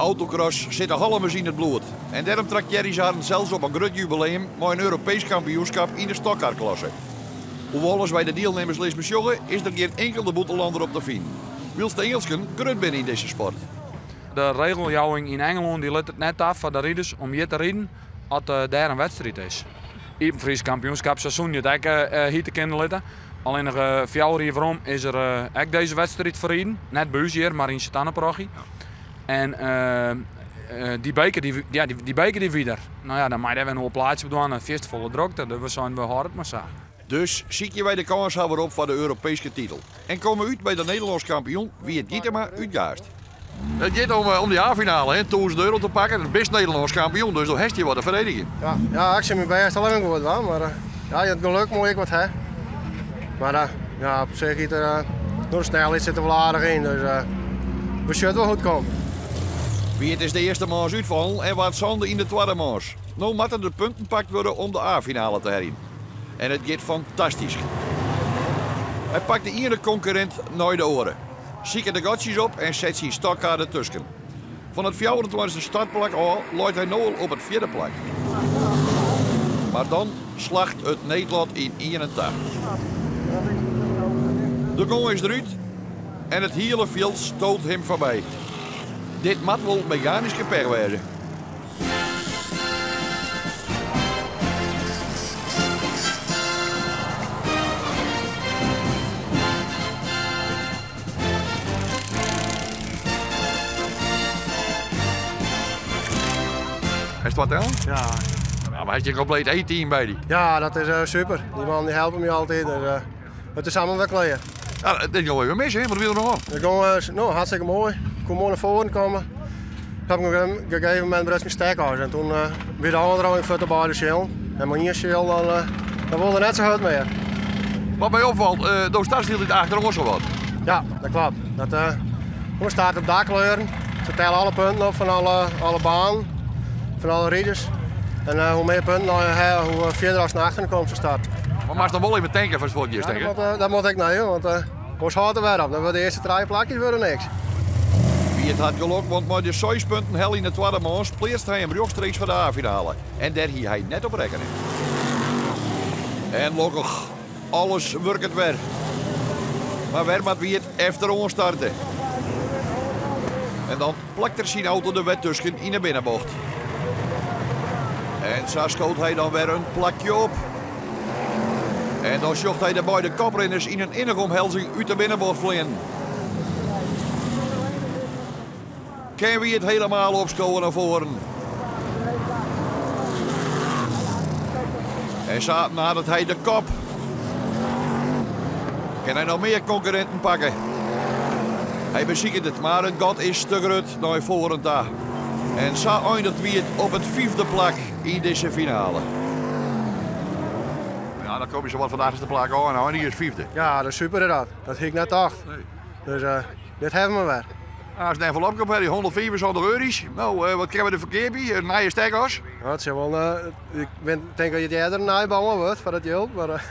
Autocross zit de halve in het bloed. En daarom trekt Jerry Zaren zelfs op een groot jubileum met een Europees kampioenschap in de stokkarklasse. Hoewel als wij de deelnemers lees besjoggen, is er geen enkele boetelander op de fin. Wils de Engelsken groot binnen in deze sport. De regeljouwing in Engeland die let het net af van de rijders om hier te rijden als daar een wedstrijd is. In het Fries kampioenschapsseizoen je het ook hier te kunnen laten. Alleen nog 4 jaar hierom is er ook deze wedstrijd voor rijden. Net bij ons hier, maar in Sint-Anne-parochie. En die beker die weer. Nou ja, dan mag je nog een plaatsje doen, een feestvolle drukte. Dus we zijn hard maar zo. Dus zie je wij de kans hebben op voor de Europese titel. En komen uit bij de Nederlands kampioen wie het Gietema uitgaast. Het gaat om die A-finale, €1000 te pakken. Het best Nederlands kampioen, dus dan heeft je wat te verdedigen. Ja, ik zie me best alleen geworden, maar ja, je hebt geluk mooi ik wat hè. Maar ja, op zich is er door de snelheid zit er wel aardig in, dus we zullen wel goed komen. Wie het is de eerste maas uitvallen en wat zonde in de tweede maas. Nou moeten de punten pakt worden om de A-finale te herinneren. En het gaat fantastisch. Hij pakt de ene concurrent naar de oren. Ziet de gatjes op en zet zijn stokkaart ertussen. Van het 24e startplak al loopt hij nu al op het 4e plak. Maar dan slacht het Nederland in 81. De gong is eruit en het hele veld stoot hem voorbij. Dit moet wel mechanisch geper wezen. Is het wat dan? Ja. Ja, maar heb je een compleet E-team bij die? Ja, dat is super. Die man die helpen me altijd, dus het is allemaal wel klaar. Ja, dat gaan we even mis, hè? Wat wil je nog op? De gong nou, hartstikke mooi. Ik kon mooi naar voren komen. Heb ik op een gegeven moment mijn stekhuis en toen weer de aandrang voor de beide schil. En mijn eerste schil, dan wilde net zo goed meer. Wat mij opvalt, de startstil dit achter ons al wat. Ja, dat klopt. We staan op dakleuren. Ze tellen alle punten op van alle banen, van alle rijders. En hoe meer punten, hoe verder als naar achteren komt ze start. Maar mag dan wel even tanken voor het volgende steken? Dat moet ik nou, want ons houdt er weer op. Dan worden de eerste 3 plakjes worden niks. Wie het had geluk, want met de 6 punten hel in de tweede maand pleert hij hem rechtstreeks voor de A-finale. En daar hier hij net op rekening. En gelukkig, alles werkt het weer. Maar weer moet wie het efter ons starten. En dan plakt er zijn auto de wet tussen in de binnenbocht. En zo schoot hij dan weer een plakje op. En dan zocht hij de beide kaprenners in een innige omhelzing uit de binnenbocht vliegen. Kan wie het helemaal opschoven naar voren. En zo nadat hij de kop. Kan hij nog meer concurrenten pakken. Hij beziekt het, maar het gat is te groot naar voren daar. En zo eindigt wie het op het 5e plak in deze finale. Ja, dan kom je zo wat vandaag is de plak aan, nou, en hier is 5e. Ja, dat is super dat. Dat ging ik net 8. Nee. Dus dit hebben we weer. Als een envelop komt, die 175 euro's. Nou, wat krijgen we er verkeer bij? Een nieuwe stekhuis? Ja, het is wel, ik denk dat je het eerder nabouwen wordt voor dat geld, maar